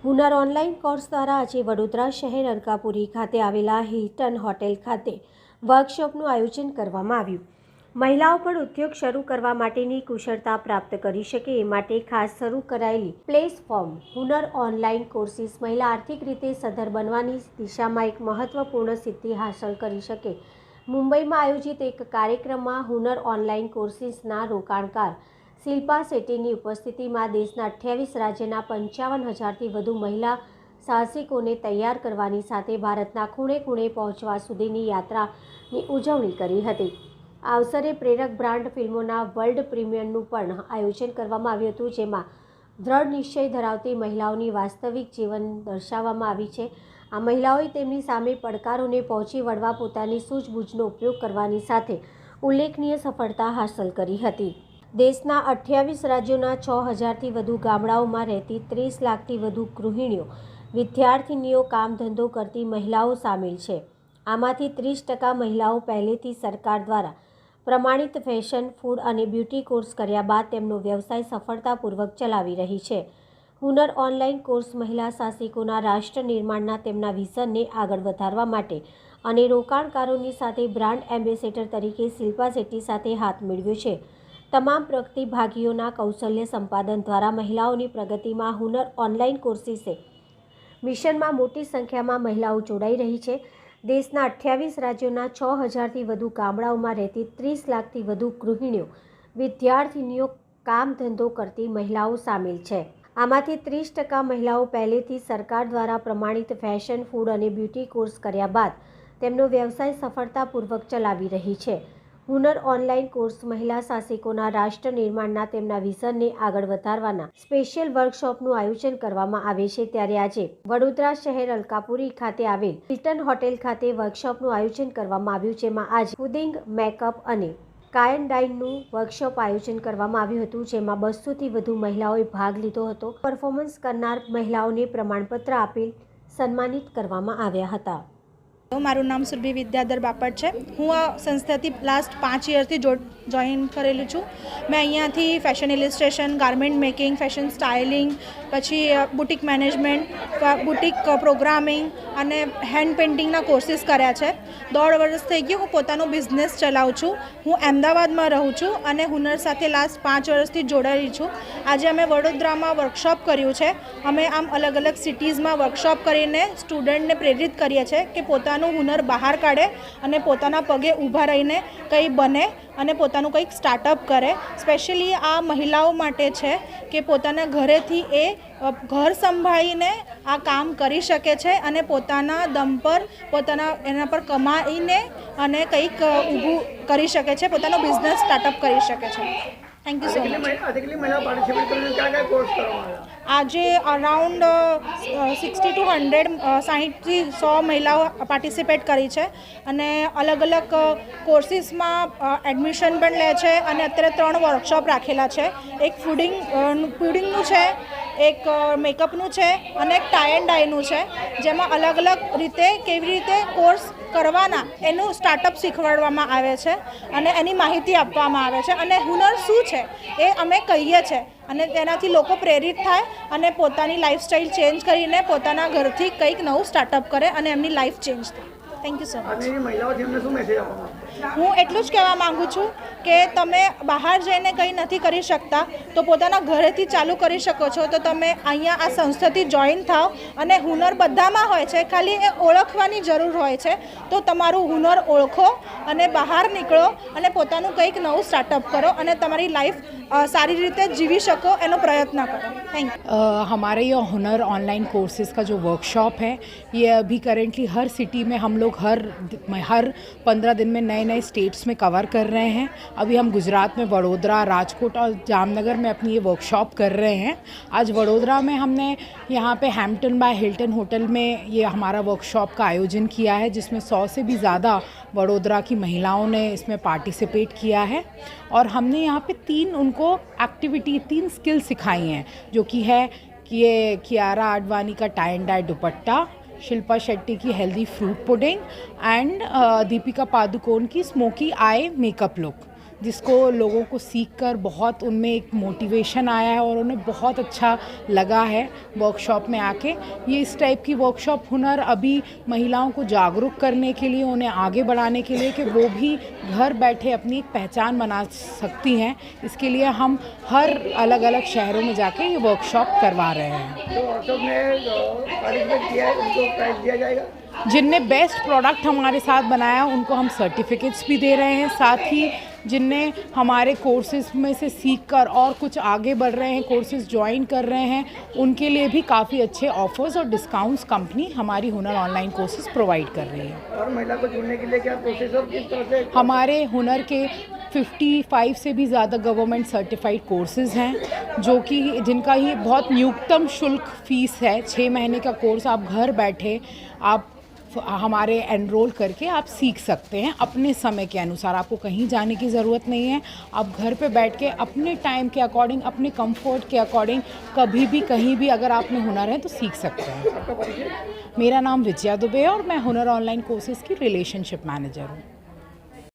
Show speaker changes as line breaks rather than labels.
હુનર online course દ્વારા આજે વડોદરા શહેર અલકાપુરી ખાતે આવેલા હિલ્ટન હોટેલ ખાતે વર્કશોપનું આયોજન કરવામાં આવ્યું. મહિલાઓ પણ ઉદ્યોગ શરૂ કરવા માટેની કુશળતા પ્રાપ્ત કરી શકે એ માટે ખાસ શરૂ કરાયેલી પ્લેટફોર્મ હુનર ઓનલાઈન કોર્સિસ મહિલા આર્થિક રીતે સદ્ધર બનવાની દિશામાં એક મહત્વપૂર્ણ સિદ્ધિ હાંસલ કરી શકે. મુંબઈમાં આયોજિત એક કાર્યક્રમમાં હુનર ઓનલાઈન કોર્સિસના રોકાણકાર શિલ્પા શેટ્ટીની ઉપસ્થિતિમાં દેશના 28 રાજ્યના 55,000થી વધુ મહિલા સાહસિકોને તૈયાર કરવાની સાથે ભારતના ખૂણે ખૂણે પહોંચવા સુધીની યાત્રાની ઉજવણી કરી હતી. આ અવસરે પ્રેરક બ્રાન્ડ ફિલ્મોના વર્લ્ડ પ્રીમિયરનું પણ આયોજન કરવામાં આવ્યું હતું, જેમાં દ્રઢ નિશ્ચય ધરાવતી મહિલાઓની વાસ્તવિક જીવન દર્શાવવામાં આવી છે. આ મહિલાઓએ તેમની સામે પડકારોને પહોંચી વળવા પોતાની સૂઝબૂઝનો ઉપયોગ કરવાની સાથે ઉલ્લેખનીય સફળતા હાંસલ કરી હતી. દેશના 28 રાજ્યોના 6,000થી વધુ ગામડાઓમાં રહેતી 30 લાખથી વધુ ગૃહિણીઓ, વિદ્યાર્થીનીઓ, કામ ધંધો કરતી મહિલાઓ સામેલ છે. આમાંથી 30% મહિલાઓ પહેલેથી સરકાર દ્વારા પ્રમાણિત ફેશન, ફૂડ અને બ્યુટી કોર્સ કર્યા બાદ તેમનો વ્યવસાય સફળતાપૂર્વક ચલાવી રહી છે. હુનર ઓનલાઈન કોર્સ મહિલા સાહસિકોના રાષ્ટ્ર નિર્માણના તેમના વિઝનને આગળ વધારવા માટે અને રોકાણકારોની સાથે બ્રાન્ડ એમ્બેસેડર તરીકે શિલ્પા શેટ્ટી સાથે હાથ મેળવ્યો છે. તમામ પ્રતિભાગીઓના કૌશલ્ય સંપાદન દ્વારા મહિલાઓની પ્રગતિમાં હુનર ઓનલાઈન કોર્સિસે મિશનમાં મોટી સંખ્યામાં મહિલાઓ જોડાઈ રહી છે. દેશના 28 રાજ્યોના 6,000થી વધુ ગામડાઓમાં રહેતી 30 લાખથી વધુ ગૃહિણીઓ, વિદ્યાર્થીનીઓ, કામ ધંધો કરતી મહિલાઓ સામેલ છે. આમાંથી 30% મહિલાઓ પહેલેથી સરકાર દ્વારા પ્રમાણિત ફેશન, ફૂડ અને બ્યુટી કોર્સ કર્યા બાદ તેમનો વ્યવસાય સફળતાપૂર્વક ચલાવી રહી છે. હુનર ઓનલાઈન કોર્સ મહિલા સાહસિકોના રાષ્ટ્ર નિર્માણના તેમના વિઝનને આગળ વધારવાના સ્પેશિયલ વર્કશોપનું આયોજન કરવામાં આવે છે. ત્યારે આજે વડોદરા શહેર અલકાપુરી ખાતે આવેલ હિલ્ટન હોટેલ ખાતે વર્કશોપનું આયોજન કરવામાં આવ્યું, જેમાં આજે ફૂડિંગ, મેકઅપ અને કાયનડાઇનનું વર્કશોપ આયોજન કરવામાં આવ્યું હતું, જેમાં 200થી વધુ મહિલાઓએ ભાગ લીધો હતો. પરફોર્મન્સ કરનાર મહિલાઓને પ્રમાણપત્ર આપી સન્માનિત કરવામાં આવ્યા હતા.
મારું નામ સુરભી વિદ્યાધર બાપટ છે. હું આ સંસ્થાથી લાસ્ટ 5 યરથી જોઈન કરેલું છું. મેં અહીંયાથી fashion ઇલિસ્ટ્રેશન, garment making, fashion styling, પછી બુટિક મેનેજમેન્ટ, બુટિક પ્રોગ્રામિંગ અને હેન્ડ પેઇન્ટિંગના કોર્સીસ કર્યા છે. 1.5 વર્ષ થઈ ગયું હું પોતાનો બિઝનેસ ચલાવું છું. હું અમદાવાદમાં રહું છું અને હુનર સાથે લાસ્ટ 5 વર્ષથી જોડાયેલી છું. આજે અમે વડોદરામાં વર્કશોપ કર્યું છે. અમે આમ અલગ અલગ સિટીઝમાં વર્કશોપ કરીને સ્ટુડન્ટને પ્રેરિત કરીએ છીએ કે પોતાનું હુનર બહાર કાઢે અને પોતાના પગે ઊભા રહીને કંઈ બને અને પોતાનું કંઈક સ્ટાર્ટઅપ કરે. સ્પેશિયલી આ મહિલાઓ માટે છે કે પોતાના ઘરેથી એ ઘર સંભાળીને આ કામ કરી શકે છે અને પોતાના દમ પર એના પર કમાઈને અને કંઈક ઊભું કરી શકે છે, પોતાનો બિઝનેસ સ્ટાર્ટઅપ કરી શકે છે. Thank you so much. આજે અરાઉન્ડ 60 to 100, 60થી 100 મહિલાઓ પાર્ટિસિપેટ કરી છે અને અલગ અલગ કોર્સીસમાં એડમિશન પણ લે છે અને અત્યારે 3 વર્કશોપ રાખેલા છે. એક ફૂડિંગનું છે, એક મેકઅપનું છે અને એક ટાઈ એન્ડ ડાયનું છે, જેમાં અલગ અલગ રીતે કેવી રીતે કોર્સ કરવાના એનું સ્ટાર્ટઅપ શીખવાડવામાં આવે છે અને એની માહિતી આપવામાં આવે છે અને હુનર શું છે એ અમે કહીએ છીએ અને તેનાથી લોકો પ્રેરિત થાય અને પોતાની લાઈફસ્ટાઈલ ચેન્જ કરીને પોતાના ઘરથી કંઈક નવું સ્ટાર્ટઅપ કરે અને એમની લાઈફ ચેન્જ થાય. Thank you so much. હું એટલું જ કહેવા માગું છું કે તમે બહાર જઈને કંઈ નથી કરી શકતા તો પોતાના ઘરેથી ચાલુ કરી શકો છો. તો તમે અહીંયા આ સંસ્થાથી જોઈન થાઓ અને હુનર બધામાં હોય છે, ખાલી એ ઓળખવાની જરૂર હોય છે. તો તમારું હુનર ઓળખો અને બહાર નીકળો અને પોતાનું કંઈક નવું સ્ટાર્ટઅપ કરો અને તમારી લાઈફ सारी रीते जीवी सको एनो प्रयत्न करो. Thank you.
हमारे ये हुनर ऑनलाइन कोर्सेज़ का जो वर्कशॉप है ये अभी करेंटली हर सिटी में हम लोग हर 15 दिन में नए नए स्टेट्स में कवर कर रहे हैं. अभी हम गुजरात में वडोदरा, राजकोट और जामनगर में अपनी ये वर्कशॉप कर रहे हैं. आज वडोदरा में हमने यहाँ पे हैम्पटन बाय हिल्टन होटल में ये हमारा वर्कशॉप का आयोजन किया है, जिसमें 100 से भी ज़्यादा वडोदरा की महिलाओं ने इसमें पार्टिसिपेट किया है. और हमने यहाँ पे 3 स्किल सिखाई हैं, जो कि है कि ये कियारा आडवाणी का tie and dye dupatta, Shilpa Shetty की healthy fruit pudding and Deepika Padukone की स्मोकी आई मेकअप लुक. जिसको लोगों को सीखकर बहुत उनमें एक मोटिवेशन आया है और उन्हें बहुत अच्छा लगा है वर्कशॉप में आके। ये इस टाइप की वर्कशॉप हुनर अभी महिलाओं को जागरूक करने के लिए, उन्हें आगे बढ़ाने के लिए कि वो भी घर बैठे अपनी एक पहचान बना सकती हैं, इसके लिए हम हर अलग अलग शहरों में जाके ये वर्कशॉप करवा रहे हैं।
तो वर्कशॉप में पार्टिसिपेट किया है उनको प्राइज दिया जाएगा।
जिनने बेस्ट प्रोडक्ट हमारे साथ बनाया उनको हम सर्टिफिकेट्स भी दे रहे हैं, साथ ही जिनने हमारे कोर्सेज़ में से सीखकर और कुछ आगे बढ़ रहे हैं, कोर्सेज़ ज्वाइन कर रहे हैं, उनके लिए भी काफ़ी अच्छे ऑफर्स और डिस्काउंट्स कंपनी हमारी हुनर ऑनलाइन कोर्सेज़ प्रोवाइड कर रही है।
और महिला को जुड़ने के लिए क्या प्रोसेस और किस तरह से?
हमारे हुनर के 55 से भी ज़्यादा गवर्नमेंट सर्टिफाइड कोर्सेज़ हैं, जो कि जिनका ही बहुत न्यूनतम शुल्क फ़ीस है। 6 महीने का कोर्स आप घर बैठे आप हमारे एनरोल करके आप सीख सकते हैं अपने समय के अनुसार। आपको कहीं जाने की ज़रूरत नहीं है, आप घर पे बैठ के अपने टाइम के अकॉर्डिंग, अपने कंफर्ट के अकॉर्डिंग कभी भी कहीं भी अगर आप में हुनर है तो सीख सकते हैं।
आपका परिचय?
मेरा नाम विजया दुबे है और मैं हुनर ऑनलाइन कोर्सेज़ की रिलेशनशिप मैनेजर हूँ।